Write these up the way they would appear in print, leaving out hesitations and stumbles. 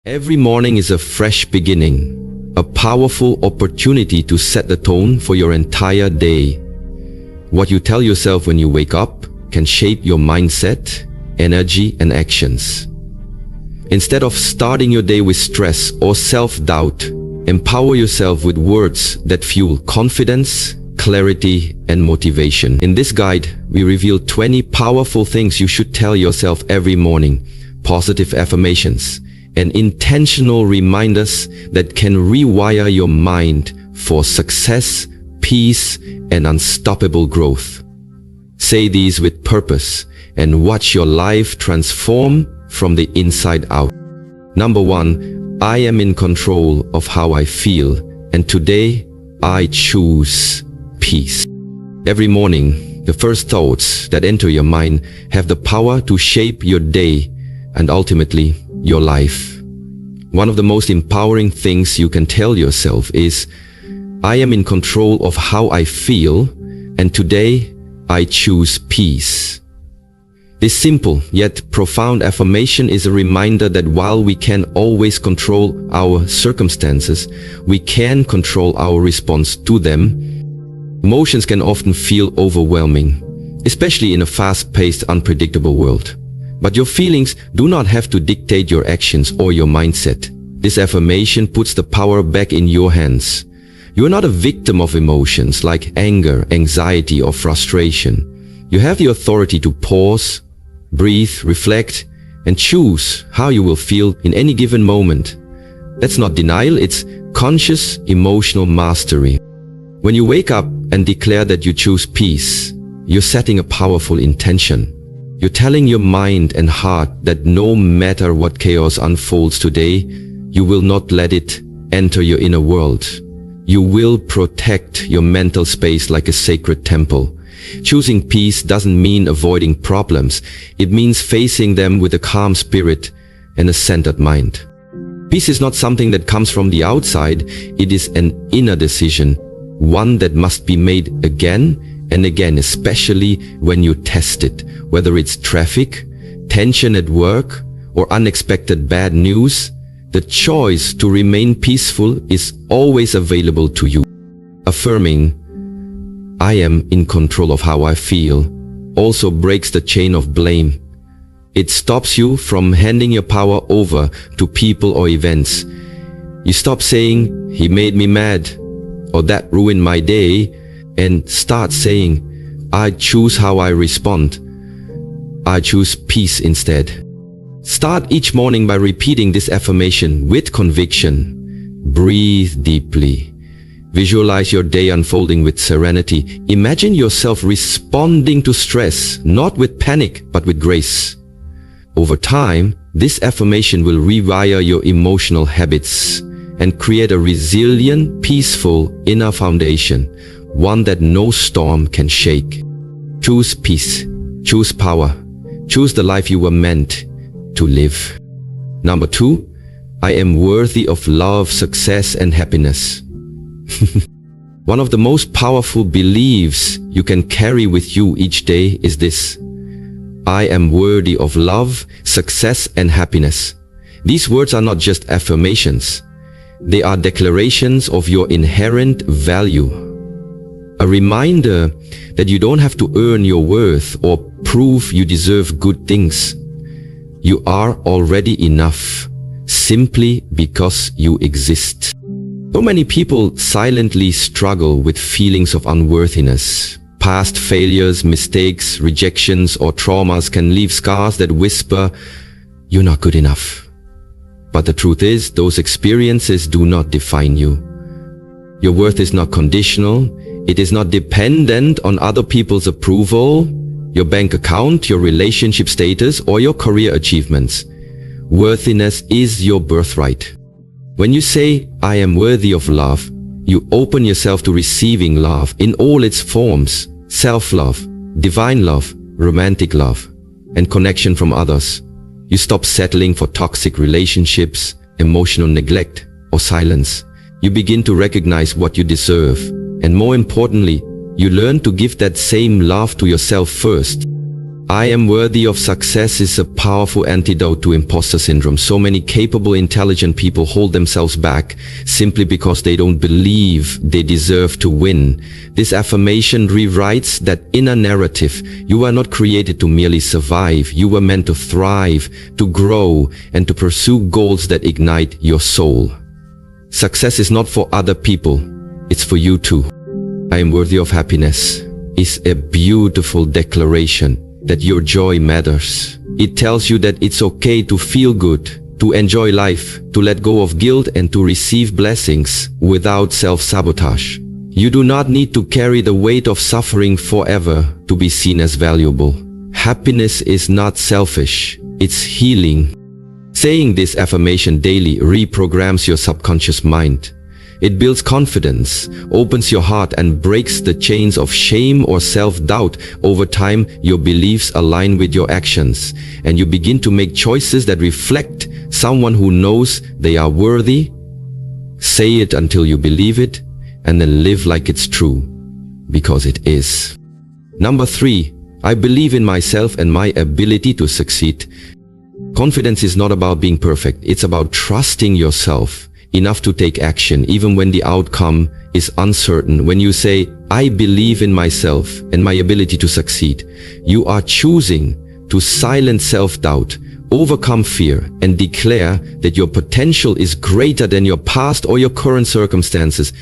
Every morning is a fresh beginning, a powerful opportunity to set the tone for your entire day. What you tell yourself when you wake up can shape your mindset, energy, and actions. Instead of starting your day with stress or self-doubt, empower yourself with words that fuel confidence, clarity, and motivation. In this guide, we reveal 20 powerful things you should tell yourself every morning, positive affirmations, and intentional reminders that can rewire your mind for success, peace, and unstoppable growth. Say these with purpose and watch your life transform from the inside out. Number 1, I am in control of how I feel, and today I choose peace. Every morning, the first thoughts that enter your mind have the power to shape your day and ultimately your life. One of the most empowering things you can tell yourself is, I am in control of how I feel, and today I choose peace. This simple yet profound affirmation is a reminder that while we can always control our circumstances, we can control our response to them. Emotions can often feel overwhelming, especially in a fast-paced, unpredictable world. But your feelings do not have to dictate your actions or your mindset. This affirmation puts the power back in your hands. You are not a victim of emotions like anger, anxiety, or frustration. You have the authority to pause, breathe, reflect, and choose how you will feel in any given moment. That's not denial, it's conscious emotional mastery. When you wake up and declare that you choose peace, you're setting a powerful intention. You're telling your mind and heart that no matter what chaos unfolds today, you will not let it enter your inner world. You will protect your mental space like a sacred temple. Choosing peace doesn't mean avoiding problems. It means facing them with a calm spirit and a centered mind. Peace is not something that comes from the outside. It is an inner decision, one that must be made again and again, especially when you test it, whether it's traffic, tension at work, or unexpected bad news. The choice to remain peaceful is always available to you. Affirming, I am in control of how I feel, also breaks the chain of blame. It stops you from handing your power over to people or events. You stop saying, he made me mad, or that ruined my day, and start saying, I choose how I respond. I choose peace instead. Start each morning by repeating this affirmation with conviction. Breathe deeply. Visualize your day unfolding with serenity. Imagine yourself responding to stress, not with panic, but with grace. Over time, this affirmation will rewire your emotional habits and create a resilient, peaceful inner foundation, one that no storm can shake. Choose peace. Choose power. Choose the life you were meant to live. Number 2, I am worthy of love, success, and happiness. One of the most powerful beliefs you can carry with you each day is this: I am worthy of love, success, and happiness. These words are not just affirmations. They are declarations of your inherent value. A reminder that you don't have to earn your worth or prove you deserve good things. You are already enough, simply because you exist. So many people silently struggle with feelings of unworthiness. Past failures, mistakes, rejections, or traumas can leave scars that whisper, you're not good enough. But the truth is, those experiences do not define you. Your worth is not conditional. It is not dependent on other people's approval, your bank account, your relationship status, or your career achievements. Worthiness is your birthright. When you say, I am worthy of love, you open yourself to receiving love in all its forms: self-love, divine love, romantic love, and connection from others. You stop settling for toxic relationships, emotional neglect, or silence. You begin to recognize what you deserve, and more importantly, you learn to give that same love to yourself first. I am worthy of success is a powerful antidote to imposter syndrome. So many capable, intelligent people hold themselves back simply because they don't believe they deserve to win. This affirmation rewrites that inner narrative. You are not created to merely survive. You were meant to thrive, to grow, and to pursue goals that ignite your soul. Success is not for other people. It's for you too. I am worthy of happiness is a beautiful declaration that your joy matters. It tells you that it's okay to feel good, to enjoy life, to let go of guilt, and to receive blessings without self-sabotage. You do not need to carry the weight of suffering forever to be seen as valuable. Happiness is not selfish, it's healing. Saying this affirmation daily reprograms your subconscious mind. It builds confidence, opens your heart, and breaks the chains of shame or self-doubt. Over time, your beliefs align with your actions, and you begin to make choices that reflect someone who knows they are worthy. Say it until you believe it, and then live like it's true, because it is. Number 3, I believe in myself and my ability to succeed. Confidence is not about being perfect, it's about trusting yourself enough to take action even when the outcome is uncertain. When you say, I believe in myself and my ability to succeed, you are choosing to silence self-doubt, overcome fear, and declare that your potential is greater than your past or your current circumstances.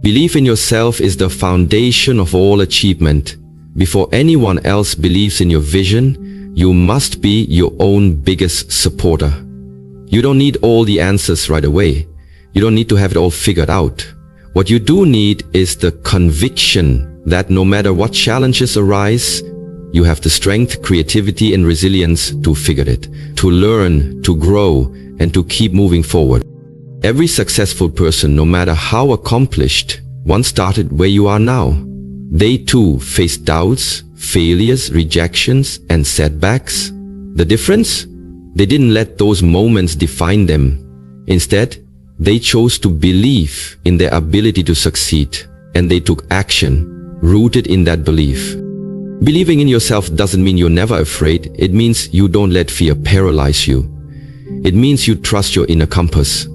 Belief in yourself is the foundation of all achievement. Before anyone else believes in your vision, you must be your own biggest supporter. You don't need all the answers right away. You don't need to have it all figured out. What you do need is the conviction that no matter what challenges arise, you have the strength, creativity, and resilience to figure it, to learn, to grow, and to keep moving forward. Every successful person, no matter how accomplished, once started where you are now. They too faced doubts, failures, rejections, and setbacks. The difference? They didn't let those moments define them. Instead, they chose to believe in their ability to succeed, and they took action rooted in that belief. Believing in yourself doesn't mean you're never afraid. It means you don't let fear paralyze you. It means you trust your inner compass,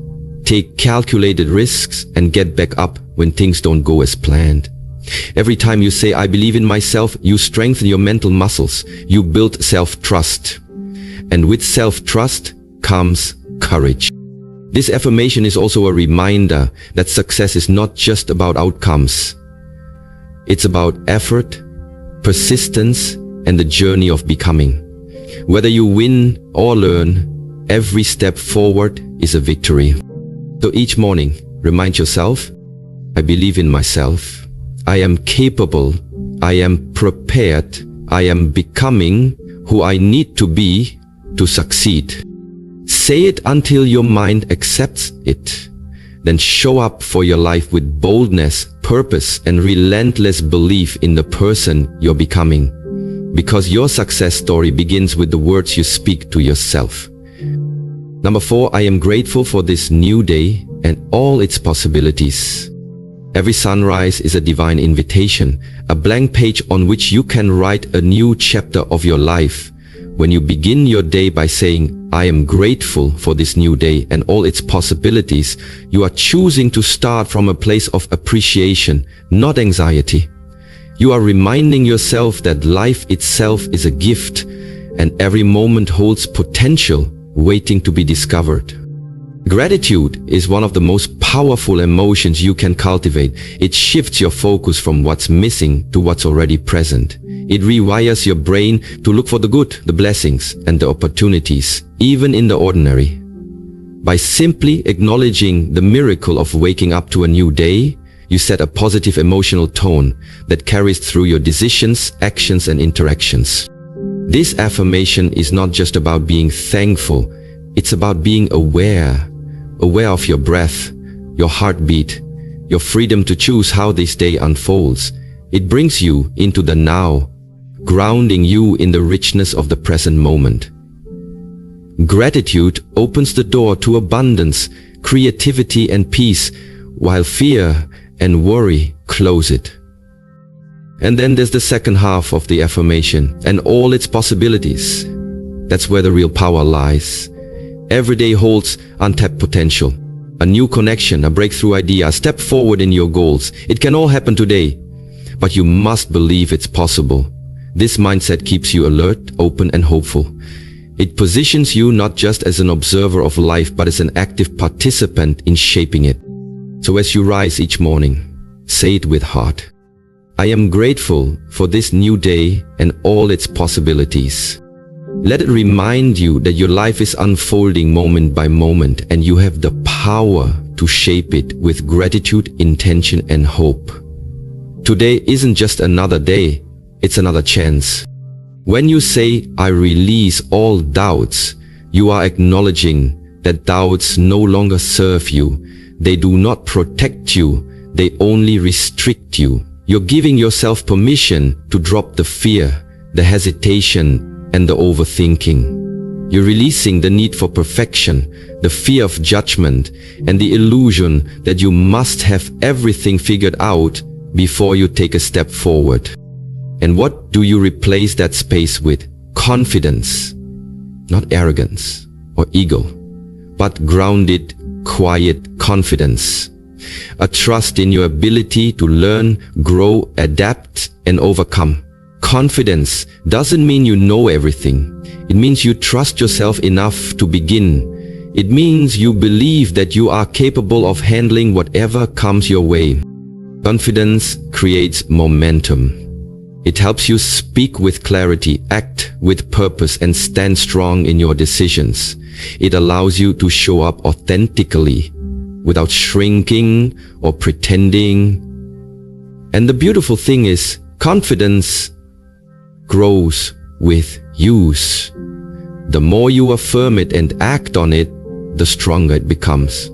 take calculated risks, and get back up when things don't go as planned. Every time you say, I believe in myself, you strengthen your mental muscles. You build self-trust. And with self-trust comes courage. This affirmation is also a reminder that success is not just about outcomes. It's about effort, persistence, and the journey of becoming. Whether you win or learn, every step forward is a victory. So each morning, remind yourself, I believe in myself. I am capable. I am prepared. I am becoming who I need to be to succeed. Say it until your mind accepts it. Then show up for your life with boldness, purpose, and relentless belief in the person you're becoming. Because your success story begins with the words you speak to yourself. Number 4, I am grateful for this new day and all its possibilities. Every sunrise is a divine invitation, a blank page on which you can write a new chapter of your life. When you begin your day by saying, I am grateful for this new day and all its possibilities, you are choosing to start from a place of appreciation, not anxiety. You are reminding yourself that life itself is a gift and every moment holds potential waiting to be discovered. Gratitude is one of the most powerful emotions you can cultivate. It shifts your focus from what's missing to what's already present. It rewires your brain to look for the good, the blessings, and the opportunities, even in the ordinary. By simply acknowledging the miracle of waking up to a new day, you set a positive emotional tone that carries through your decisions, actions, and interactions. This affirmation is not just about being thankful, it's about being aware of your breath, your heartbeat, your freedom to choose how this day unfolds. It brings you into the now, grounding you in the richness of the present moment. Gratitude opens the door to abundance, creativity, and peace, while fear and worry close it. And then there's the second half of the affirmation and all its possibilities. That's where the real power lies. Every day holds untapped potential. A new connection, a breakthrough idea, a step forward in your goals. It can all happen today, but you must believe it's possible. This mindset keeps you alert, open, and hopeful. It positions you not just as an observer of life, but as an active participant in shaping it. So as you rise each morning, say it with heart. I am grateful for this new day and all its possibilities. Let it remind you that your life is unfolding moment by moment, and you have the power to shape it with gratitude, intention, and hope. Today isn't just another day, it's another chance. When you say, I release all doubts, you are acknowledging that doubts no longer serve you. They do not protect you, they only restrict you. You're giving yourself permission to drop the fear, the hesitation, and the overthinking. You're releasing the need for perfection, the fear of judgment, and the illusion that you must have everything figured out before you take a step forward. And what do you replace that space with? Confidence, not arrogance or ego, but grounded, quiet confidence. A trust in your ability to learn, grow, adapt, and overcome. Confidence doesn't mean you know everything. It means you trust yourself enough to begin. It means you believe that you are capable of handling whatever comes your way. Confidence creates momentum. It helps you speak with clarity, act with purpose, and stand strong in your decisions. It allows you to show up authentically, without shrinking or pretending. And the beautiful thing is, confidence grows with use. The more you affirm it and act on it, the stronger it becomes.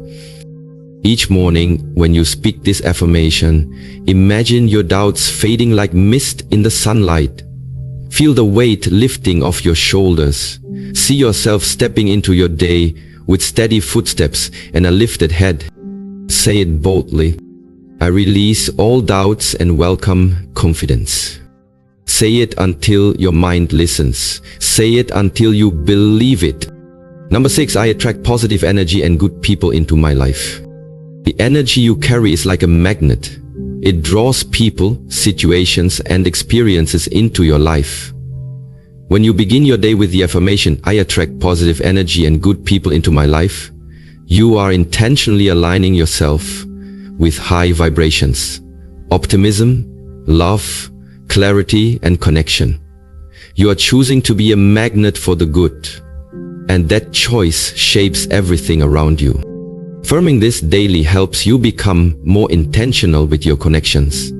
Each morning, when you speak this affirmation, imagine your doubts fading like mist in the sunlight. Feel the weight lifting off your shoulders. See yourself stepping into your day with steady footsteps and a lifted head. Say it boldly. I release all doubts and welcome confidence. Say it until your mind listens. Say it until you believe it. Number 6, I attract positive energy and good people into my life. The energy you carry is like a magnet. It draws people, situations, and experiences into your life. When you begin your day with the affirmation, I attract positive energy and good people into my life, you are intentionally aligning yourself with high vibrations, optimism, love, clarity, and connection. You are choosing to be a magnet for the good, and that choice shapes everything around you. Affirming this daily helps you become more intentional with your connections.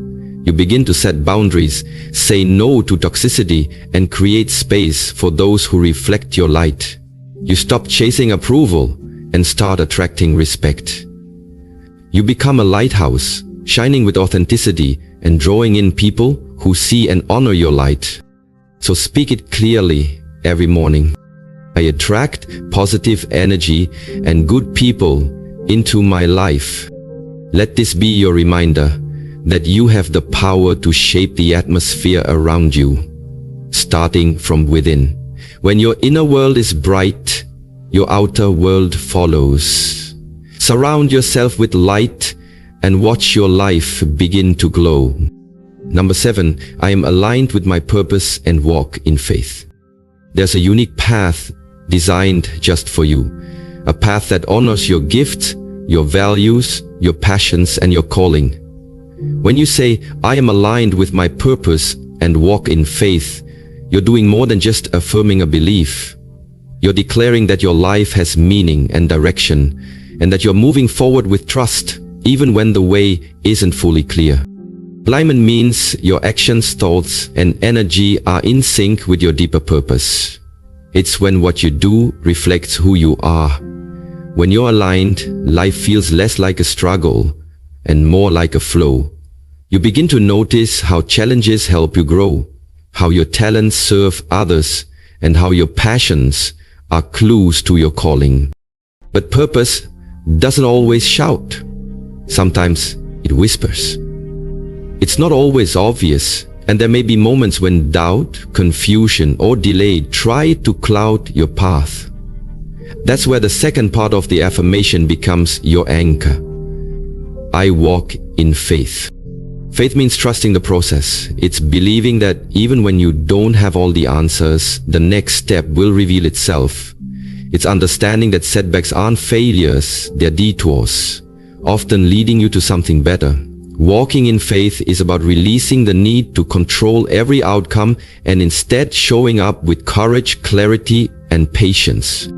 You begin to set boundaries, say no to toxicity, and create space for those who reflect your light. You stop chasing approval and start attracting respect. You become a lighthouse, shining with authenticity and drawing in people who see and honor your light. So speak it clearly every morning. I attract positive energy and good people into my life. Let this be your reminder that you have the power to shape the atmosphere around you, starting from within. When your inner world is bright, your outer world follows. Surround yourself with light and watch your life begin to glow. Number 7, I am aligned with my purpose and walk in faith. There's a unique path designed just for you, a path that honors your gifts, your values, your passions, and your calling. When you say, I am aligned with my purpose and walk in faith, you're doing more than just affirming a belief. You're declaring that your life has meaning and direction, and that you're moving forward with trust, even when the way isn't fully clear. Alignment means your actions, thoughts, and energy are in sync with your deeper purpose. It's when what you do reflects who you are. When you're aligned, life feels less like a struggle and more like a flow. You begin to notice how challenges help you grow, how your talents serve others, and how your passions are clues to your calling. But purpose doesn't always shout. Sometimes it whispers. It's not always obvious, And there may be moments when doubt, confusion, or delay try to cloud your path. That's where the second part of the affirmation becomes your anchor. I walk in faith. Faith means trusting the process. It's believing that even when you don't have all the answers, the next step will reveal itself. It's understanding that setbacks aren't failures, they're detours, often leading you to something better. Walking in faith is about releasing the need to control every outcome and instead showing up with courage, clarity, and patience.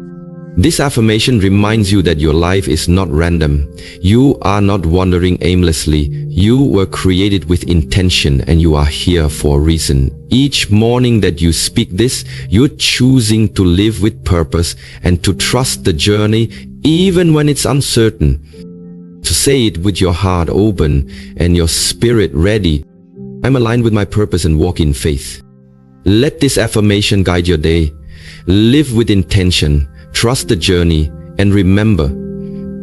This affirmation reminds you that your life is not random. You are not wandering aimlessly. You were created with intention and you are here for a reason. Each morning that you speak this, you're choosing to live with purpose and to trust the journey even when it's uncertain. To say it with your heart open and your spirit ready. I'm aligned with my purpose and walk in faith. Let this affirmation guide your day. Live with intention. Trust the journey and remember,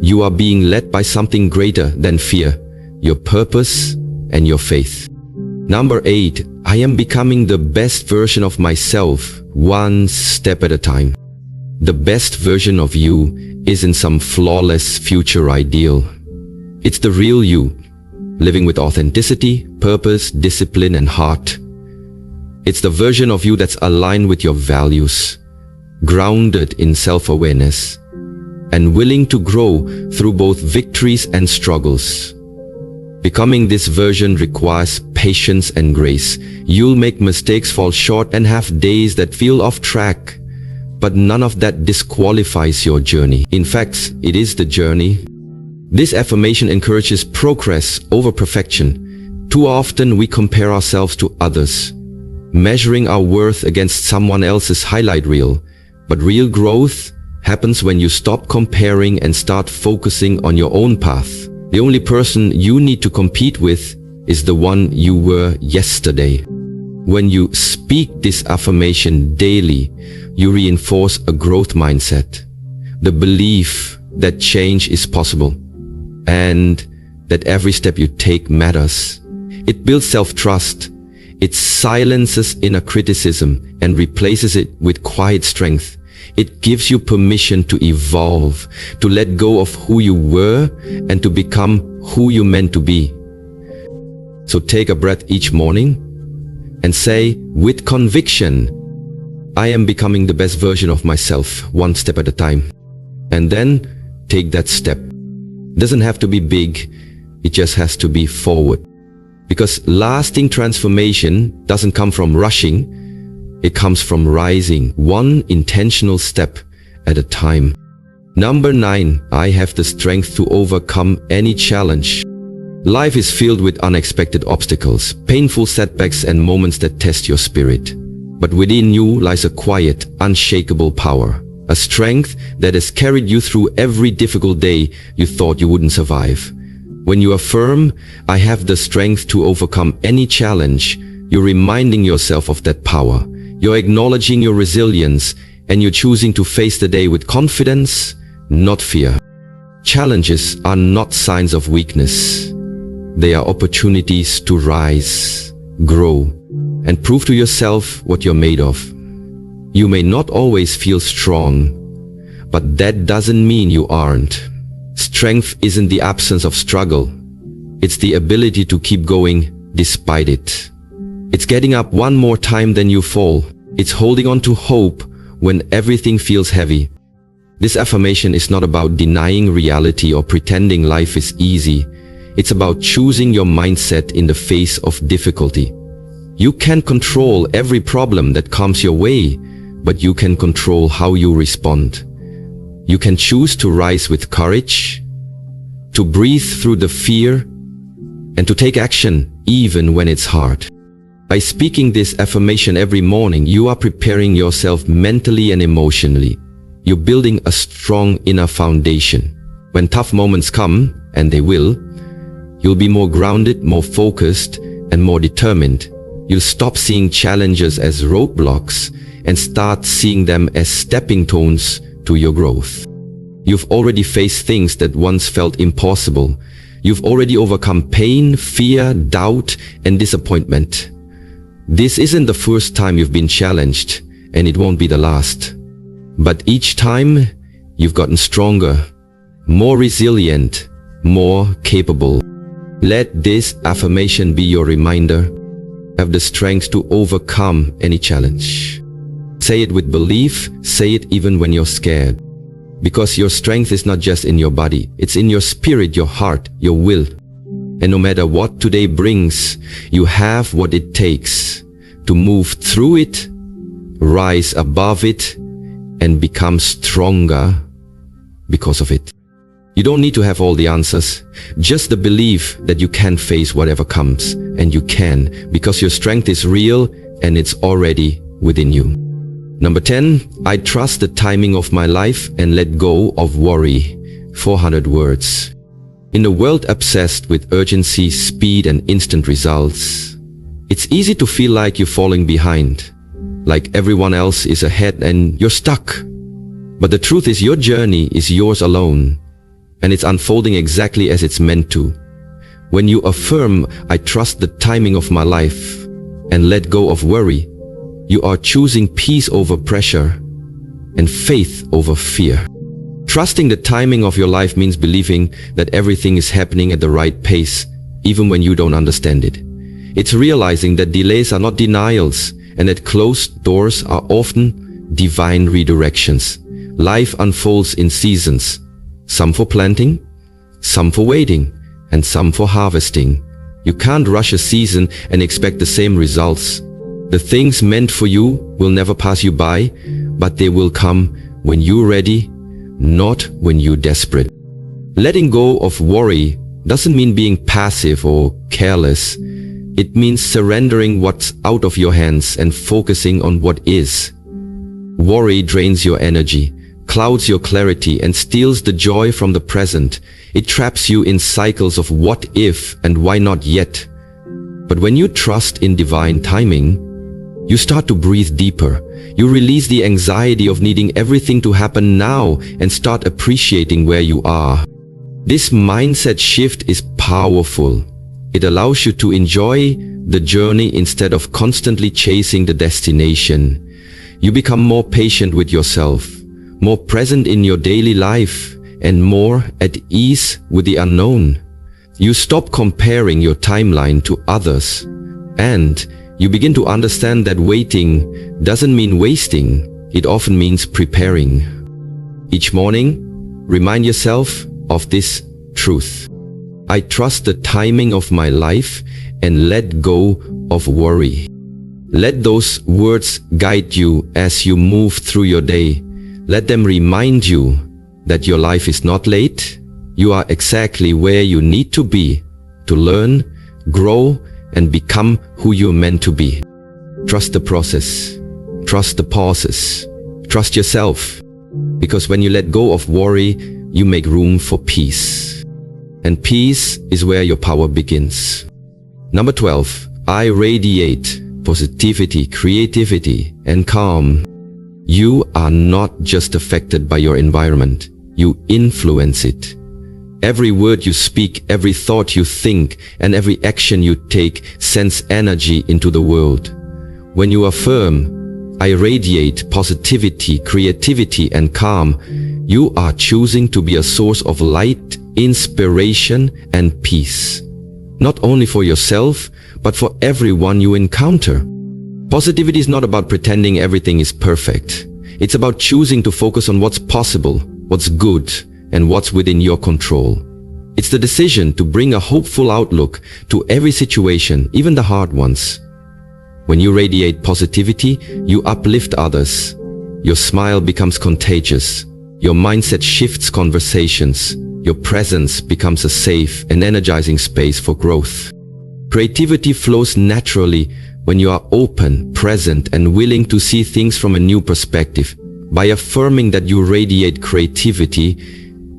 you are being led by something greater than fear, your purpose and your faith. Number 8, I am becoming the best version of myself, one step at a time. The best version of you isn't some flawless future ideal. It's the real you, living with authenticity, purpose, discipline, and heart. It's the version of you that's aligned with your values, grounded in self-awareness, and willing to grow through both victories and struggles. Becoming this version requires patience and grace. You'll make mistakes, fall short, and have days that feel off track, but none of that disqualifies your journey. In fact, it is the journey. This affirmation encourages progress over perfection. Too often we compare ourselves to others, measuring our worth against someone else's highlight reel. But real growth happens when you stop comparing and start focusing on your own path. The only person you need to compete with is the one you were yesterday. When you speak this affirmation daily, you reinforce a growth mindset, the belief that change is possible, and that every step you take matters. It builds self-trust. It silences inner criticism and replaces it with quiet strength. It gives you permission to evolve, to let go of who you were and to become who you meant to be. So take a breath each morning and say with conviction, I am becoming the best version of myself, one step at a time. And then take that step. It doesn't have to be big, it just has to be forward. Because lasting transformation doesn't come from rushing, it comes from rising, one intentional step at a time. Number 9, I have the strength to overcome any challenge. Life is filled with unexpected obstacles, painful setbacks, and moments that test your spirit. But within you lies a quiet, unshakable power, a strength that has carried you through every difficult day you thought you wouldn't survive. When you affirm, I have the strength to overcome any challenge, you're reminding yourself of that power. You're acknowledging your resilience and you're choosing to face the day with confidence, not fear. Challenges are not signs of weakness. They are opportunities to rise, grow, and prove to yourself what you're made of. You may not always feel strong, but that doesn't mean you aren't. Strength isn't the absence of struggle. It's the ability to keep going despite it. It's getting up one more time than you fall. It's holding on to hope when everything feels heavy. This affirmation is not about denying reality or pretending life is easy. It's about choosing your mindset in the face of difficulty. You can't control every problem that comes your way, but you can control how you respond. You can choose to rise with courage, to breathe through the fear, and to take action even when it's hard. By speaking this affirmation every morning, you are preparing yourself mentally and emotionally. You're building a strong inner foundation. When tough moments come, and they will, you'll be more grounded, more focused, and more determined. You'll stop seeing challenges as roadblocks and start seeing them as stepping stones to your growth. You've already faced things that once felt impossible. You've already overcome pain, fear, doubt, and disappointment. This isn't the first time you've been challenged, and it won't be the last. But each time, you've gotten stronger, more resilient, more capable. Let this affirmation be your reminder. Have the strength to overcome any challenge. Say it with belief, say it even when you're scared. Because your strength is not just in your body, it's in your spirit, your heart, your will. And no matter what today brings, you have what it takes to move through it, rise above it, and become stronger because of it. You don't need to have all the answers, just the belief that you can face whatever comes, and you can, because your strength is real and it's already within you. Number 10, I trust the timing of my life and let go of worry. 400 words. In a world obsessed with urgency, speed, and instant results, it's easy to feel like you're falling behind, like everyone else is ahead and you're stuck. But the truth is your journey is yours alone, and it's unfolding exactly as it's meant to. When you affirm, I trust the timing of my life, and let go of worry, you are choosing peace over pressure and faith over fear. Trusting the timing of your life means believing that everything is happening at the right pace, even when you don't understand it. It's realizing that delays are not denials, and that closed doors are often divine redirections. Life unfolds in seasons, some for planting, some for waiting, and some for harvesting. You can't rush a season and expect the same results. The things meant for you will never pass you by, but they will come when you're ready, not when you're desperate. Letting go of worry doesn't mean being passive or careless. It means surrendering what's out of your hands and focusing on what is. Worry drains your energy, clouds your clarity, and steals the joy from the present. It traps you in cycles of what if and why not yet. But when you trust in divine timing, you start to breathe deeper. You release the anxiety of needing everything to happen now and start appreciating where you are. This mindset shift is powerful. It allows you to enjoy the journey instead of constantly chasing the destination. You become more patient with yourself, more present in your daily life, and more at ease with the unknown. You stop comparing your timeline to others, and you begin to understand that waiting doesn't mean wasting. It often means preparing. Each morning, remind yourself of this truth. I trust the timing of my life and let go of worry. Let those words guide you as you move through your day. Let them remind you that your life is not late. You are exactly where you need to be to learn, grow, and become who you're meant to be. Trust the process. Trust the pauses. Trust yourself. Because when you let go of worry, you make room for peace. And peace is where your power begins. Number 12. I radiate positivity, creativity, and calm. You are not just affected by your environment. You influence it. Every word you speak, every thought you think, and every action you take sends energy into the world. When you affirm, I radiate positivity, creativity, and calm, you are choosing to be a source of light, inspiration, and peace. Not only for yourself, but for everyone you encounter. Positivity is not about pretending everything is perfect. It's about choosing to focus on what's possible, what's good, and what's within your control. It's the decision to bring a hopeful outlook to every situation, even the hard ones. When you radiate positivity, you uplift others. Your smile becomes contagious. Your mindset shifts conversations. Your presence becomes a safe and energizing space for growth. Creativity flows naturally when you are open, present, and willing to see things from a new perspective. By affirming that you radiate creativity,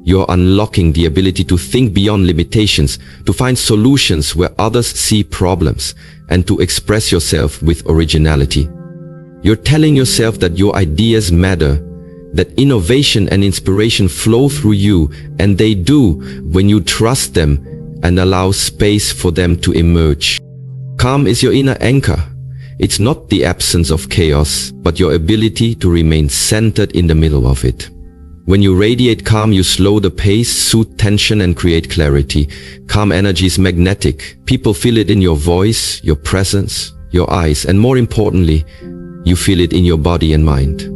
you're unlocking the ability to think beyond limitations, to find solutions where others see problems, and to express yourself with originality. You're telling yourself that your ideas matter, that innovation and inspiration flow through you, and they do when you trust them and allow space for them to emerge. Calm is your inner anchor. It's not the absence of chaos, but your ability to remain centered in the middle of it. When you radiate calm, you slow the pace, soothe tension, and create clarity. Calm energy is magnetic. People feel it in your voice, your presence, your eyes, and more importantly, you feel it in your body and mind.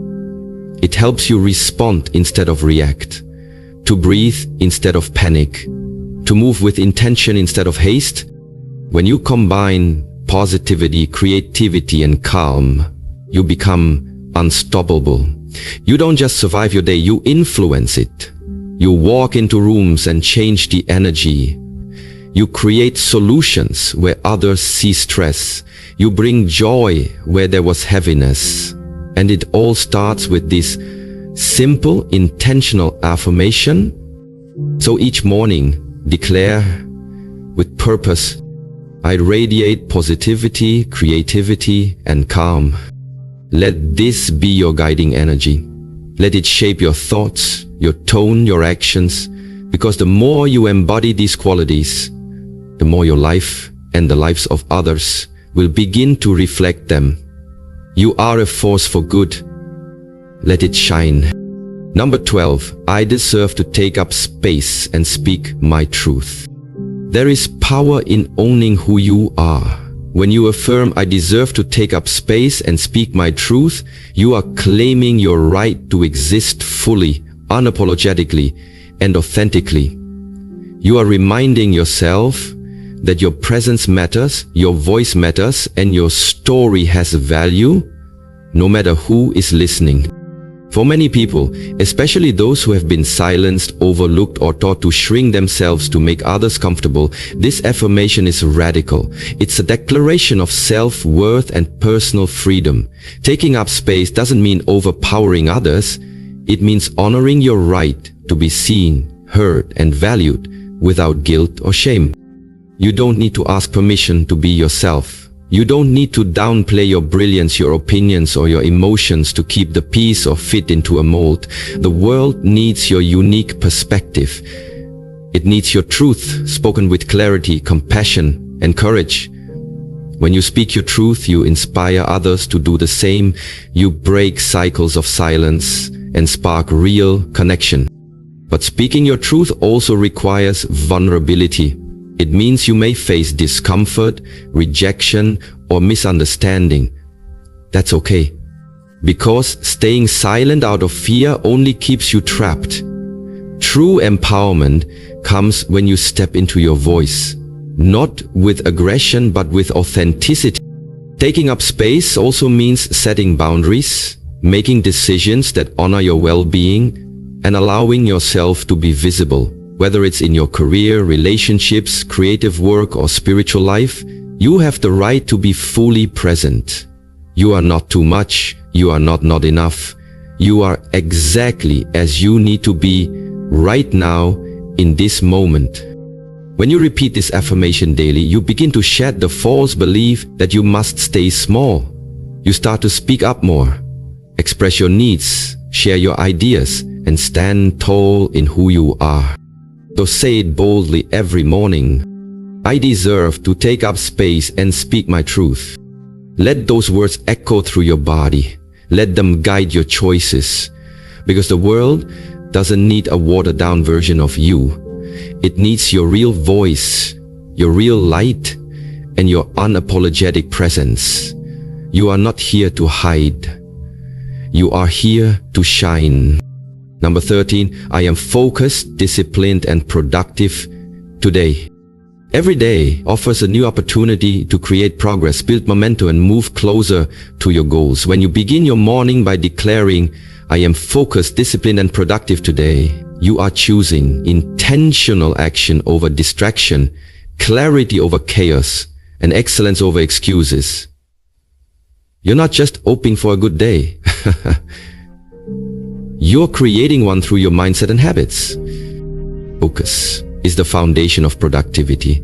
It helps you respond instead of react, to breathe instead of panic, to move with intention instead of haste. When you combine positivity, creativity, and calm, you become unstoppable. You don't just survive your day, you influence it. You walk into rooms and change the energy. You create solutions where others see stress. You bring joy where there was heaviness. And it all starts with this simple, intentional affirmation. So each morning, declare with purpose, I radiate positivity, creativity, and calm. Let this be your guiding energy. Let it shape your thoughts, your tone, your actions, because the more you embody these qualities, the more your life and the lives of others will begin to reflect them. You are a force for good. Let it shine. Number 12, I deserve to take up space and speak my truth. There is power in owning who you are. When you affirm, I deserve to take up space and speak my truth, you are claiming your right to exist fully, unapologetically, and authentically. You are reminding yourself that your presence matters, your voice matters, and your story has value, no matter who is listening. For many people, especially those who have been silenced, overlooked, or taught to shrink themselves to make others comfortable, this affirmation is radical. It's a declaration of self-worth and personal freedom. Taking up space doesn't mean overpowering others. It means honoring your right to be seen, heard, and valued without guilt or shame. You don't need to ask permission to be yourself. You don't need to downplay your brilliance, your opinions, or your emotions to keep the peace or fit into a mold. The world needs your unique perspective. It needs your truth, spoken with clarity, compassion, and courage. When you speak your truth, you inspire others to do the same. You break cycles of silence and spark real connection. But speaking your truth also requires vulnerability. It means you may face discomfort, rejection, or misunderstanding. That's okay. Because staying silent out of fear only keeps you trapped. True empowerment comes when you step into your voice, not with aggression but with authenticity. Taking up space also means setting boundaries, making decisions that honor your well-being, and allowing yourself to be visible. Whether it's in your career, relationships, creative work, or spiritual life, you have the right to be fully present. You are not too much. You are not enough. You are exactly as you need to be right now in this moment. When you repeat this affirmation daily, you begin to shed the false belief that you must stay small. You start to speak up more, express your needs, share your ideas, and stand tall in who you are. So say it boldly every morning. I deserve to take up space and speak my truth. Let those words echo through your body. Let them guide your choices. Because the world doesn't need a watered-down version of you. It needs your real voice, your real light, and your unapologetic presence. You are not here to hide. You are here to shine. Number 13, I am focused, disciplined, and productive today. Every day offers a new opportunity to create progress, build momentum, and move closer to your goals. When you begin your morning by declaring, I am focused, disciplined, and productive today, you are choosing intentional action over distraction, clarity over chaos, and excellence over excuses. You're not just hoping for a good day. You're creating one through your mindset and habits. Focus is the foundation of productivity.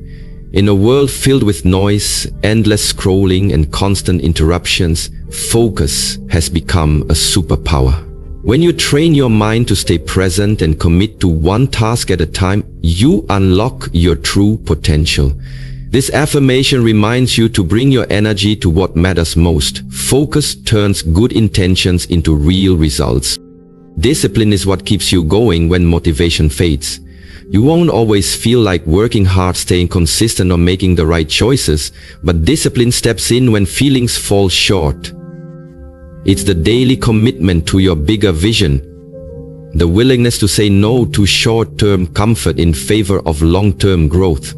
In a world filled with noise, endless scrolling, and constant interruptions, focus has become a superpower. When you train your mind to stay present and commit to one task at a time, you unlock your true potential. This affirmation reminds you to bring your energy to what matters most. Focus turns good intentions into real results. Discipline is what keeps you going when motivation fades. You won't always feel like working hard, staying consistent, or making the right choices, but discipline steps in when feelings fall short. It's the daily commitment to your bigger vision, the willingness to say no to short-term comfort in favor of long-term growth.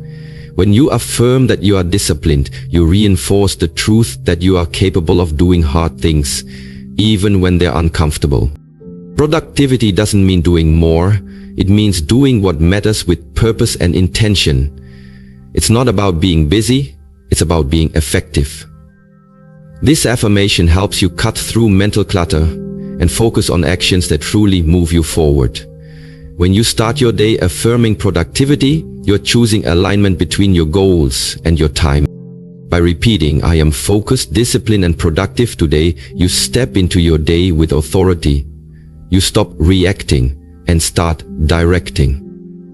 When you affirm that you are disciplined, you reinforce the truth that you are capable of doing hard things, even when they're uncomfortable. Productivity doesn't mean doing more. It means doing what matters with purpose and intention. It's not about being busy, it's about being effective. This affirmation helps you cut through mental clutter and focus on actions that truly move you forward. When you start your day affirming productivity, you're choosing alignment between your goals and your time. By repeating, "I am focused, disciplined, and productive today," you step into your day with authority. You stop reacting and start directing.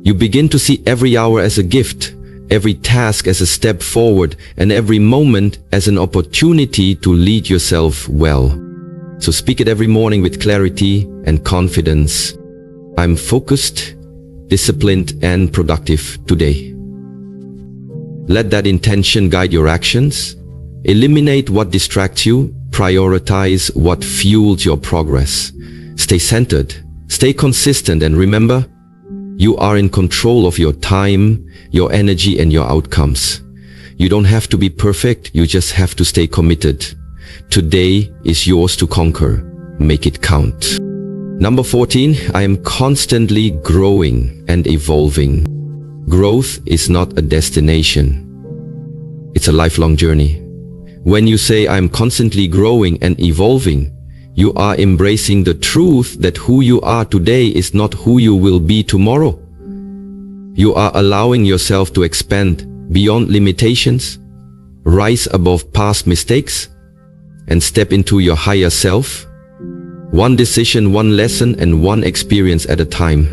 You begin to see every hour as a gift, every task as a step forward, and every moment as an opportunity to lead yourself well. So speak it every morning with clarity and confidence. I'm focused, disciplined, and productive today. Let that intention guide your actions. Eliminate what distracts you. Prioritize what fuels your progress. Stay centered. Stay consistent, and remember, you are in control of your time, your energy, and your outcomes. You don't have to be perfect, you just have to stay committed. Today is yours to conquer. Make it count. Number 14, I am constantly growing and evolving. Growth is not a destination. It's a lifelong journey. When you say I'm constantly growing and evolving, you are embracing the truth that who you are today is not who you will be tomorrow. You are allowing yourself to expand beyond limitations, rise above past mistakes, and step into your higher self. One decision, one lesson, and one experience at a time.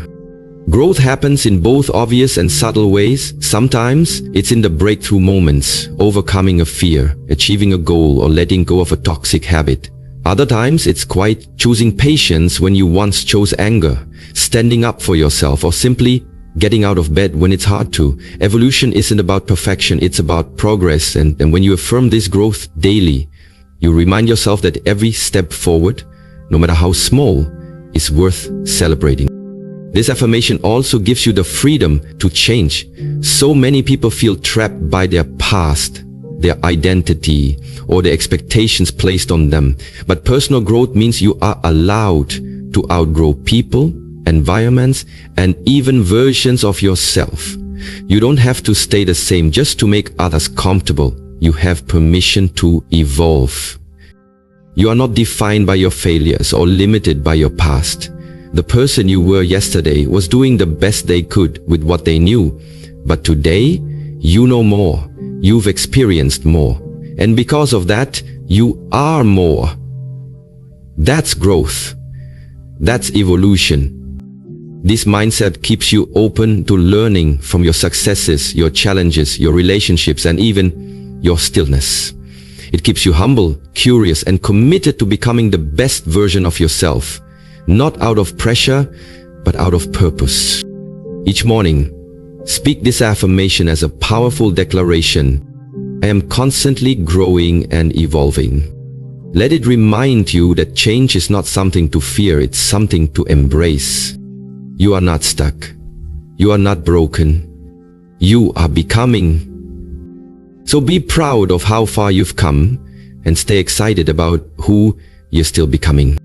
Growth happens in both obvious and subtle ways. Sometimes it's in the breakthrough moments, overcoming a fear, achieving a goal, or letting go of a toxic habit. Other times it's quite choosing patience when you once chose anger, standing up for yourself, or simply getting out of bed when it's hard to. Evolution isn't about perfection, it's about progress, and when you affirm this growth daily, you remind yourself that every step forward, no matter how small, is worth celebrating. This affirmation also gives you the freedom to change. So many people feel trapped by their past, their identity, or the expectations placed on them. But personal growth means you are allowed to outgrow people, environments, and even versions of yourself. You don't have to stay the same just to make others comfortable. You have permission to evolve. You are not defined by your failures or limited by your past. The person you were yesterday was doing the best they could with what they knew. But today, you know more. You've experienced more. And because of that, you are more. That's growth. That's evolution. This mindset keeps you open to learning from your successes, your challenges, your relationships, and even your stillness. It keeps you humble, curious, and committed to becoming the best version of yourself. Not out of pressure, but out of purpose. Each morning, speak this affirmation as a powerful declaration. I am constantly growing and evolving. Let it remind you that change is not something to fear, it's something to embrace. You are not stuck. You are not broken. You are becoming. So be proud of how far you've come and stay excited about who you're still becoming.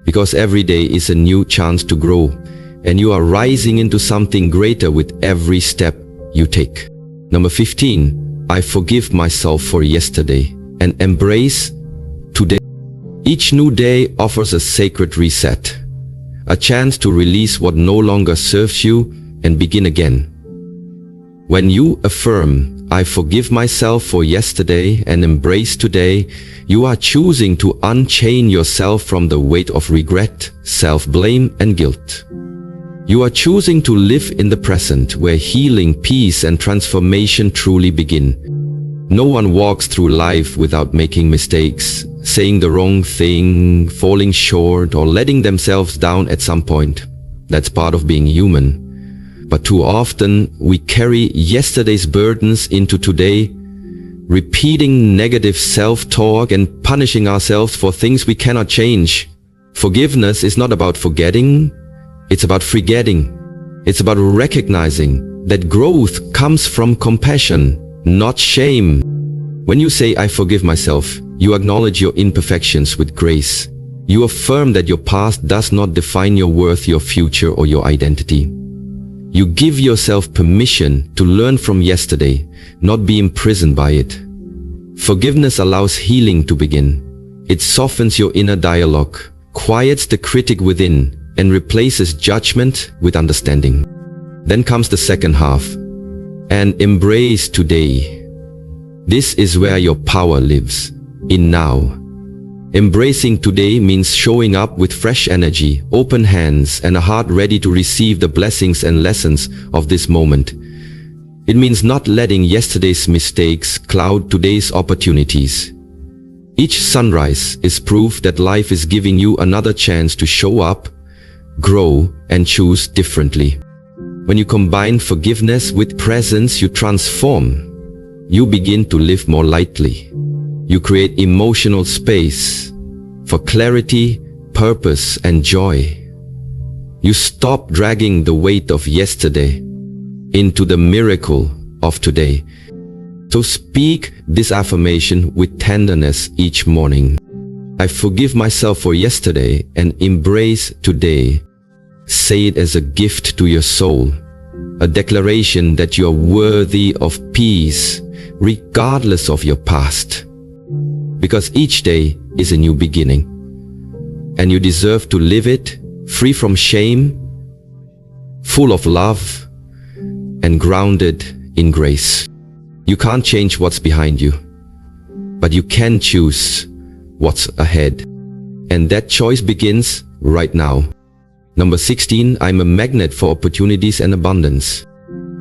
Because every day is a new chance to grow, and you are rising into something greater with every step you take. Number 15, I forgive myself for yesterday and embrace today. Each new day offers a sacred reset, a chance to release what no longer serves you and begin again. When you affirm, I forgive myself for yesterday and embrace today, you are choosing to unchain yourself from the weight of regret, self-blame, and guilt. You are choosing to live in the present, where healing, peace, and transformation truly begin. No one walks through life without making mistakes, saying the wrong thing, falling short, or letting themselves down at some point. That's part of being human. But too often, we carry yesterday's burdens into today, repeating negative self-talk and punishing ourselves for things we cannot change. Forgiveness is not about forgetting, it's about forgetting. It's about recognizing that growth comes from compassion, not shame. When you say, "I forgive myself," you acknowledge your imperfections with grace. You affirm that your past does not define your worth, your future, or your identity. You give yourself permission to learn from yesterday, not be imprisoned by it. Forgiveness allows healing to begin. It softens your inner dialogue, quiets the critic within, and replaces judgment with understanding. Then comes the second half, and embrace today. This is where your power lives, in now. Embracing today means showing up with fresh energy, open hands, and a heart ready to receive the blessings and lessons of this moment. It means not letting yesterday's mistakes cloud today's opportunities. Each sunrise is proof that life is giving you another chance to show up, grow, and choose differently. When you combine forgiveness with presence, you transform. You begin to live more lightly. You create emotional space for clarity, purpose, and joy. You stop dragging the weight of yesterday into the miracle of today. So speak this affirmation with tenderness each morning. I forgive myself for yesterday and embrace today. Say it as a gift to your soul, a declaration that you are worthy of peace, regardless of your past. Because each day is a new beginning, and you deserve to live it free from shame, full of love, and grounded in grace. You can't change what's behind you, but you can choose what's ahead. And that choice begins right now. Number 16, I'm a magnet for opportunities and abundance.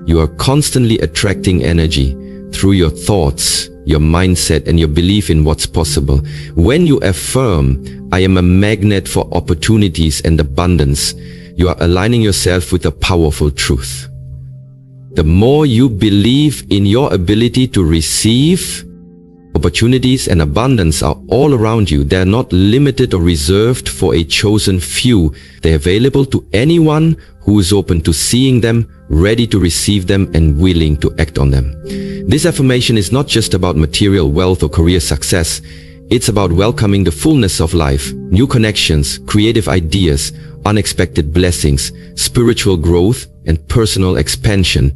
You are constantly attracting energy through your thoughts, your mindset, and your belief in what's possible. When you affirm, I am a magnet for opportunities and abundance, you are aligning yourself with a powerful truth. The more you believe in your ability to receive, opportunities and abundance are all around you. They are not limited or reserved for a chosen few. They are available to anyone who is open to seeing them, ready to receive them, and willing to act on them. This affirmation is not just about material wealth or career success. It's about welcoming the fullness of life, new connections, creative ideas, unexpected blessings, spiritual growth, and personal expansion.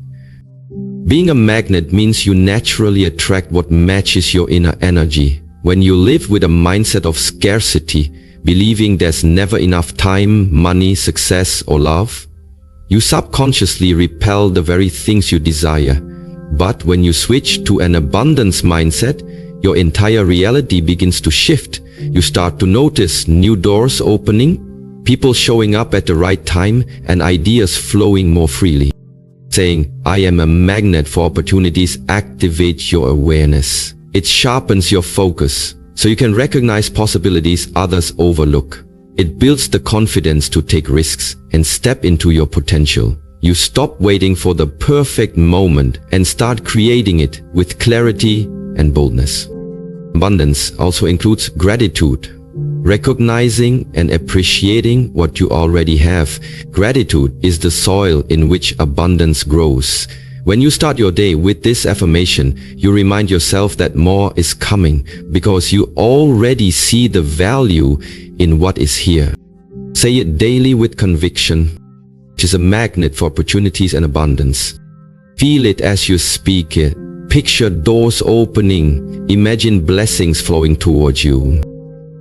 Being a magnet means you naturally attract what matches your inner energy. When you live with a mindset of scarcity, believing there's never enough time, money, success, or love, you subconsciously repel the very things you desire. But when you switch to an abundance mindset, your entire reality begins to shift. You start to notice new doors opening, people showing up at the right time, and ideas flowing more freely. Saying, I am a magnet for opportunities, activates your awareness. It sharpens your focus, so you can recognize possibilities others overlook. It builds the confidence to take risks and step into your potential. You stop waiting for the perfect moment and start creating it with clarity and boldness. Abundance also includes gratitude, recognizing and appreciating what you already have. Gratitude is the soil in which abundance grows. When you start your day with this affirmation, you remind yourself that more is coming because you already see the value in what is here. Say it daily with conviction, which is a magnet for opportunities and abundance. Feel it as you speak it. Picture doors opening. Imagine blessings flowing towards you.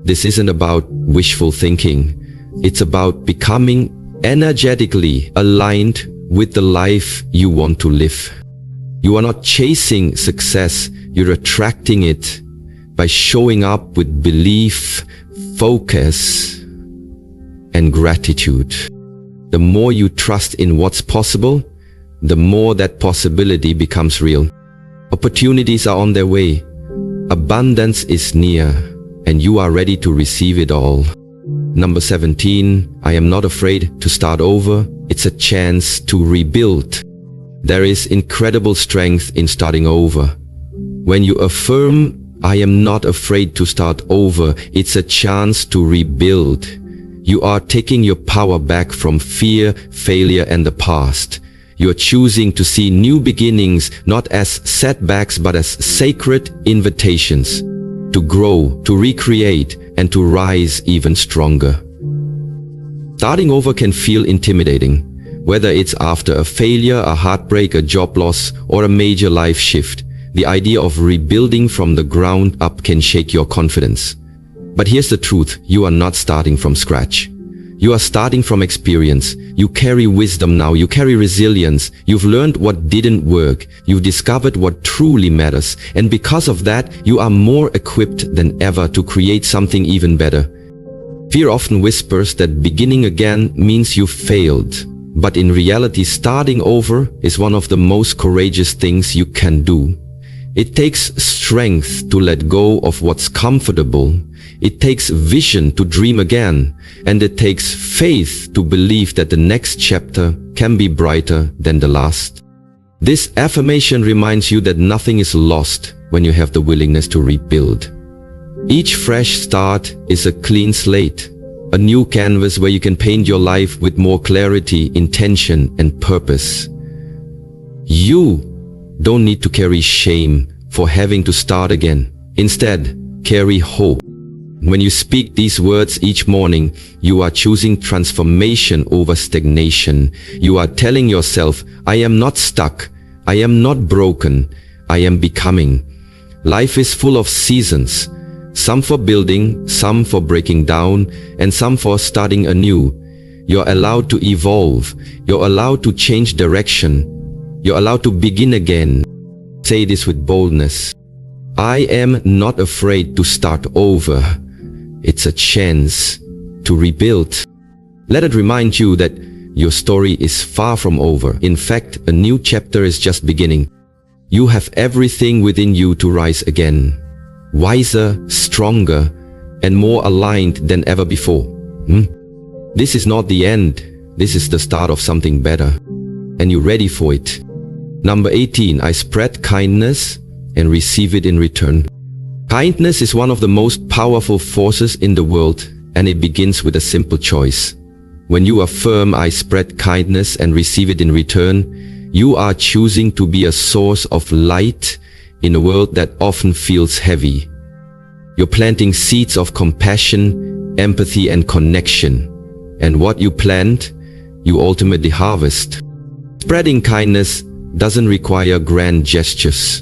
This isn't about wishful thinking. It's about becoming energetically aligned with the life you want to live. You are not chasing success, you're attracting it by showing up with belief, focus, and gratitude. the more you trust in what's possible, the more that possibility becomes real. Opportunities are on their way. Abundance is near, and you are ready to receive it all. Number 17, I am not afraid to start over. It's a chance to rebuild. There is incredible strength in starting over. When you affirm, I am not afraid to start over, it's a chance to rebuild. You are taking your power back from fear, failure, and the past. You are choosing to see new beginnings not as setbacks but as sacred invitations to grow, to recreate, and to rise even stronger. Starting over can feel intimidating, whether it's after a failure, a heartbreak, a job loss, or a major life shift. The idea of rebuilding from the ground up can shake your confidence. But here's the truth, you are not starting from scratch. You are starting from experience. You carry wisdom now, you carry resilience. You've learned what didn't work. You've discovered what truly matters. And because of that, you are more equipped than ever to create something even better. Fear often whispers that beginning again means you failed. But in reality, starting over is one of the most courageous things you can do. It takes strength to let go of what's comfortable. It takes vision to dream again. And it takes faith to believe that the next chapter can be brighter than the last. This affirmation reminds you that nothing is lost when you have the willingness to rebuild. Each fresh start is a clean slate, a new canvas where you can paint your life with more clarity, intention, and purpose. You don't need to carry shame for having to start again. Instead, carry hope. When you speak these words each morning, you are choosing transformation over stagnation. You are telling yourself, I am not stuck. I am not broken. I am becoming. Life is full of seasons. Some for building, some for breaking down, and some for starting anew. You're allowed to evolve. You're allowed to change direction. You're allowed to begin again. Say this with boldness. I am not afraid to start over. It's a chance to rebuild. Let it remind you that your story is far from over. In fact, a new chapter is just beginning. You have everything within you to rise again. Wiser, stronger, and more aligned than ever before. This is not the end. This is the start of something better. And you're ready for it. Number 18, I spread kindness and receive it in return. Kindness is one of the most powerful forces in the world, and it begins with a simple choice. When you affirm, I spread kindness and receive it in return, you are choosing to be a source of light in a world that often feels heavy. You're planting seeds of compassion, empathy, and connection. And what you plant, you ultimately harvest. Spreading kindness doesn't require grand gestures.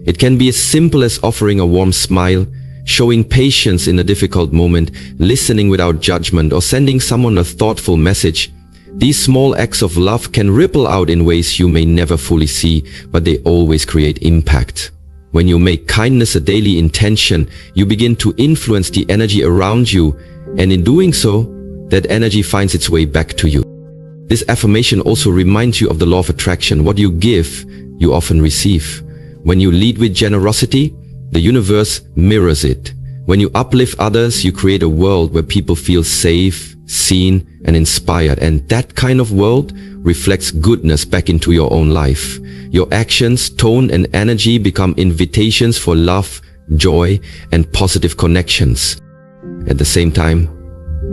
It can be as simple as offering a warm smile, showing patience in a difficult moment, listening without judgment, or sending someone a thoughtful message. These small acts of love can ripple out in ways you may never fully see, but they always create impact. When you make kindness a daily intention, you begin to influence the energy around you, and in doing so, that energy finds its way back to you. This affirmation also reminds you of the law of attraction. What you give, you often receive. When you lead with generosity, the universe mirrors it. When you uplift others, you create a world where people feel safe, seen, and inspired. And that kind of world reflects goodness back into your own life. Your actions, tone, and energy become invitations for love, joy, and positive connections. At the same time,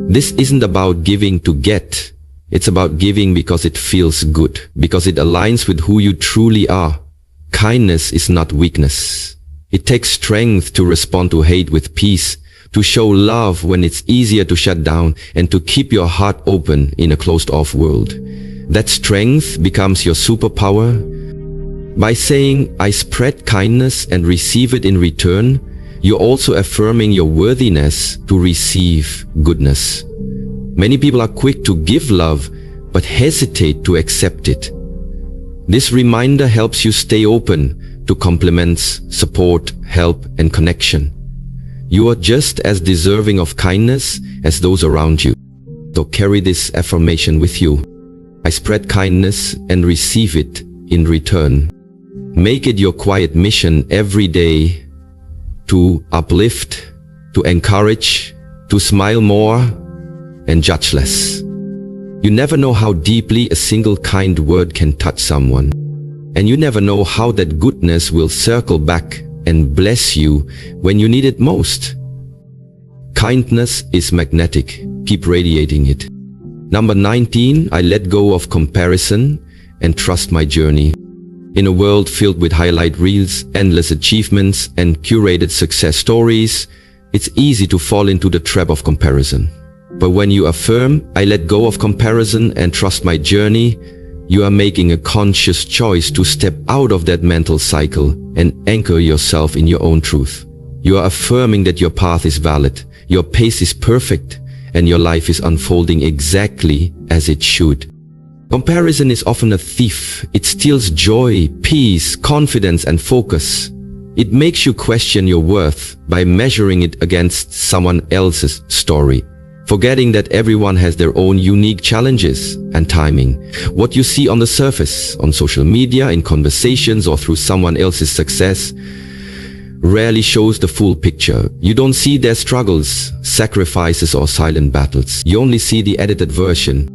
this isn't about giving to get. It's about giving because it feels good, because it aligns with who you truly are. Kindness is not weakness. It takes strength to respond to hate with peace, to show love when it's easier to shut down, and to keep your heart open in a closed-off world. That strength becomes your superpower. By saying, I spread kindness and receive it in return, you're also affirming your worthiness to receive goodness. Many people are quick to give love, but hesitate to accept it. This reminder helps you stay open to compliments, support, help, and connection. You are just as deserving of kindness as those around you. So carry this affirmation with you. I spread kindness and receive it in return. Make it your quiet mission every day to uplift, to encourage, to smile more, and judge less. You never know how deeply a single kind word can touch someone. And you never know how that goodness will circle back and bless you when you need it most. Kindness is magnetic. Keep radiating it. Number 19, I let go of comparison and trust my journey. In a world filled with highlight reels, endless achievements, and curated success stories, it's easy to fall into the trap of comparison. But when you affirm, I let go of comparison and trust my journey, you are making a conscious choice to step out of that mental cycle and anchor yourself in your own truth. You are affirming that your path is valid, your pace is perfect, and your life is unfolding exactly as it should. Comparison is often a thief. It steals joy, peace, confidence, and focus. It makes you question your worth by measuring it against someone else's story, forgetting that everyone has their own unique challenges and timing. What you see on the surface, on social media, in conversations, or through someone else's success, rarely shows the full picture. You don't see their struggles, sacrifices, or silent battles. You only see the edited version.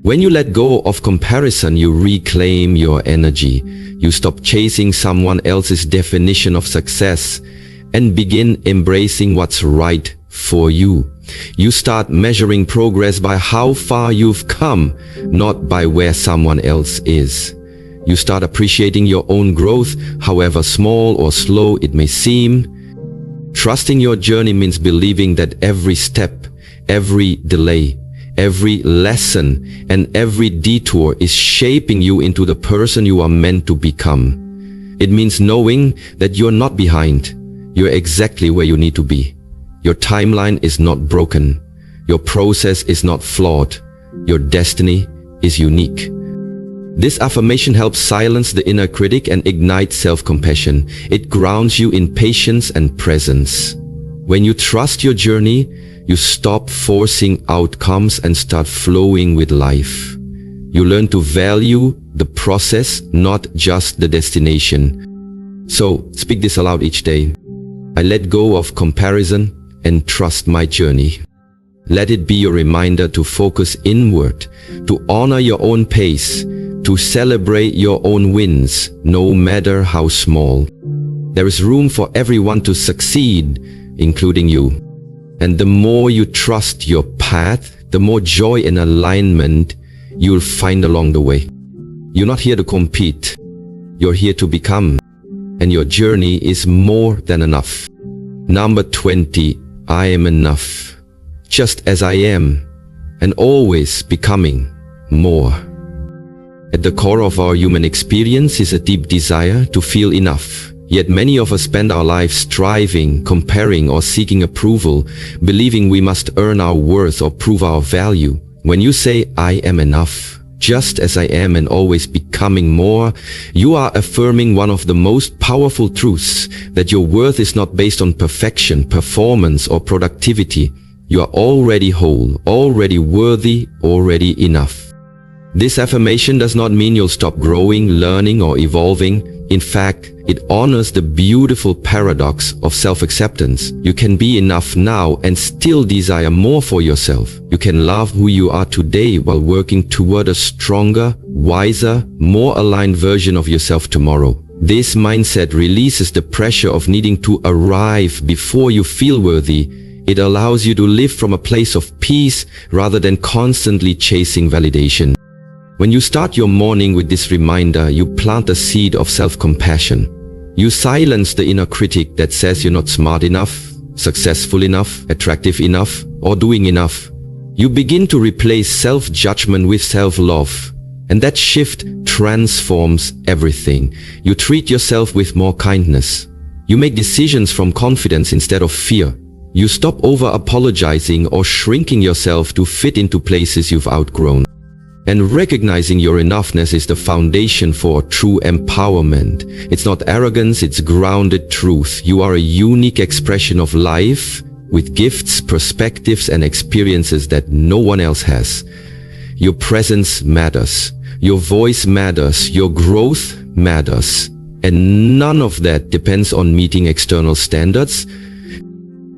When you let go of comparison, you reclaim your energy. You stop chasing someone else's definition of success and begin embracing what's right for you. You start measuring progress by how far you've come, not by where someone else is. You start appreciating your own growth, however small or slow it may seem. Trusting your journey means believing that every step, every delay, every lesson, and every detour is shaping you into the person you are meant to become. It means knowing that you're not behind. You're exactly where you need to be. Your timeline is not broken. Your process is not flawed. Your destiny is unique. This affirmation helps silence the inner critic and ignite self-compassion. It grounds you in patience and presence. When you trust your journey, you stop forcing outcomes and start flowing with life. You learn to value the process, not just the destination. So, speak this aloud each day. I let go of comparison and trust my journey. Let it be your reminder to focus inward, to honor your own pace, to celebrate your own wins, no matter how small. There is room for everyone to succeed, including you. And the more you trust your path, the more joy and alignment you'll find along the way. You're not here to compete. You're here to become. And your journey is more than enough. Number 20, I am enough, just as I am, and always becoming more. At the core of our human experience is a deep desire to feel enough. Yet many of us spend our lives striving, comparing, or seeking approval, believing we must earn our worth or prove our value. When you say, I am enough, just as I am and always becoming more, you are affirming one of the most powerful truths, that your worth is not based on perfection, performance, or productivity. You are already whole, already worthy, already enough. This affirmation does not mean you'll stop growing, learning, or evolving. In fact, it honors the beautiful paradox of self-acceptance. You can be enough now and still desire more for yourself. You can love who you are today while working toward a stronger, wiser, more aligned version of yourself tomorrow. This mindset releases the pressure of needing to arrive before you feel worthy. It allows you to live from a place of peace rather than constantly chasing validation. When you start your morning with this reminder, you plant a seed of self-compassion. You silence the inner critic that says you're not smart enough, successful enough, attractive enough, or doing enough. You begin to replace self-judgment with self-love. And that shift transforms everything. You treat yourself with more kindness. You make decisions from confidence instead of fear. You stop over-apologizing or shrinking yourself to fit into places you've outgrown. And recognizing your enoughness is the foundation for true empowerment. It's not arrogance, it's grounded truth. You are a unique expression of life with gifts, perspectives, and experiences that no one else has. Your presence matters. Your voice matters. Your growth matters. And none of that depends on meeting external standards.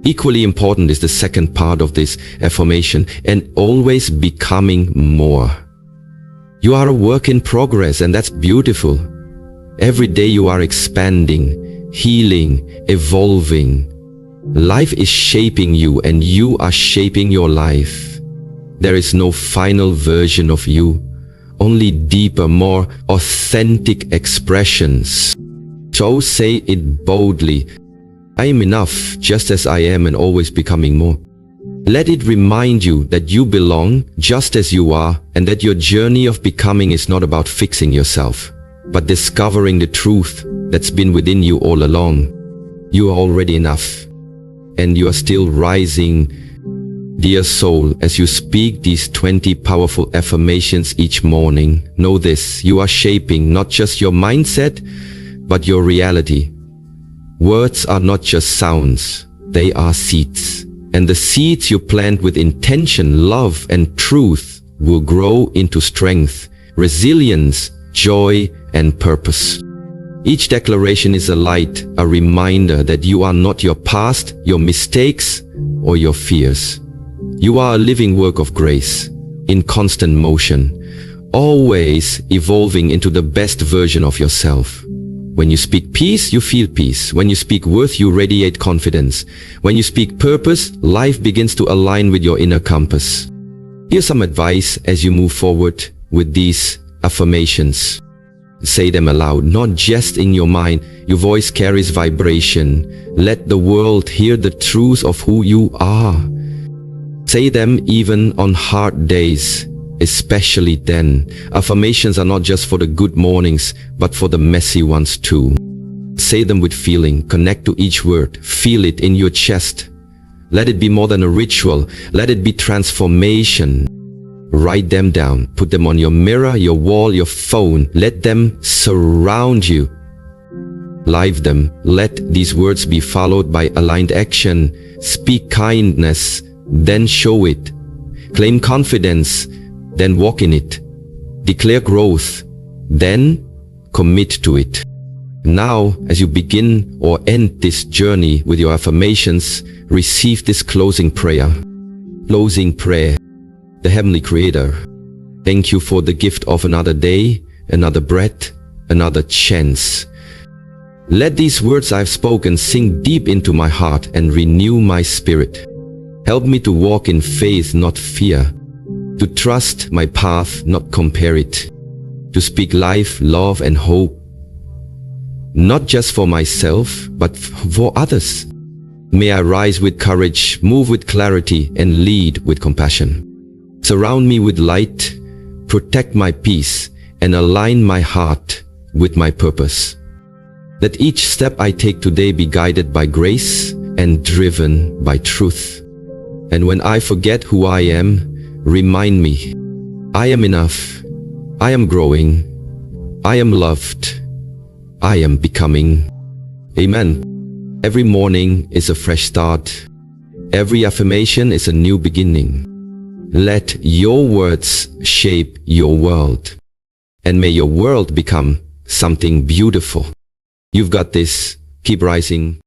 Equally important is the second part of this affirmation, and always becoming more. You are a work in progress, and that's beautiful. Every day you are expanding, healing, evolving. Life is shaping you, and you are shaping your life. There is no final version of you, only deeper, more authentic expressions. So say it boldly. I am enough just as I am and always becoming more. Let it remind you that you belong just as you are, and that your journey of becoming is not about fixing yourself, but discovering the truth that's been within you all along. You are already enough, and you are still rising. Dear soul, as you speak these 20 powerful affirmations each morning, know this: you are shaping not just your mindset, but your reality. Words are not just sounds, they are seeds. And the seeds you plant with intention, love, and truth will grow into strength, resilience, joy, and purpose. Each declaration is a light, a reminder that you are not your past, your mistakes, or your fears. You are a living work of grace, in constant motion, always evolving into the best version of yourself. When you speak peace, you feel peace. When you speak worth, you radiate confidence. When you speak purpose, life begins to align with your inner compass. Here's some advice as you move forward with these affirmations. Say them aloud, not just in your mind. Your voice carries vibration. Let the world hear the truth of who you are. Say them even on hard days, especially then. Affirmations are not just for the good mornings, but for the messy ones too. Say them with feeling. Connect to each word. Feel it in your chest. Let it be more than a ritual. Let it be transformation. Write them down. Put them on your mirror, your wall, your phone. Let them surround you. Live them. Let these words be followed by aligned action. Speak kindness, then show it. Claim confidence, then walk in it. Declare growth, then commit to it. Now, as you begin or end this journey with your affirmations, receive this closing prayer. Closing prayer. The Heavenly Creator, thank you for the gift of another day, another breath, another chance. Let these words I've spoken sink deep into my heart and renew my spirit. Help me to walk in faith, not fear. To trust my path, not compare it. To speak life, love, and hope. Not just for myself, but for others. May I rise with courage, move with clarity, and lead with compassion. Surround me with light, protect my peace, and align my heart with my purpose. Let each step I take today be guided by grace and driven by truth. And when I forget who I am, remind me, I am enough, I am growing, I am loved, I am becoming. Amen. Every morning is a fresh start. Every affirmation is a new beginning. Let your words shape your world. And may your world become something beautiful. You've got this. Keep rising.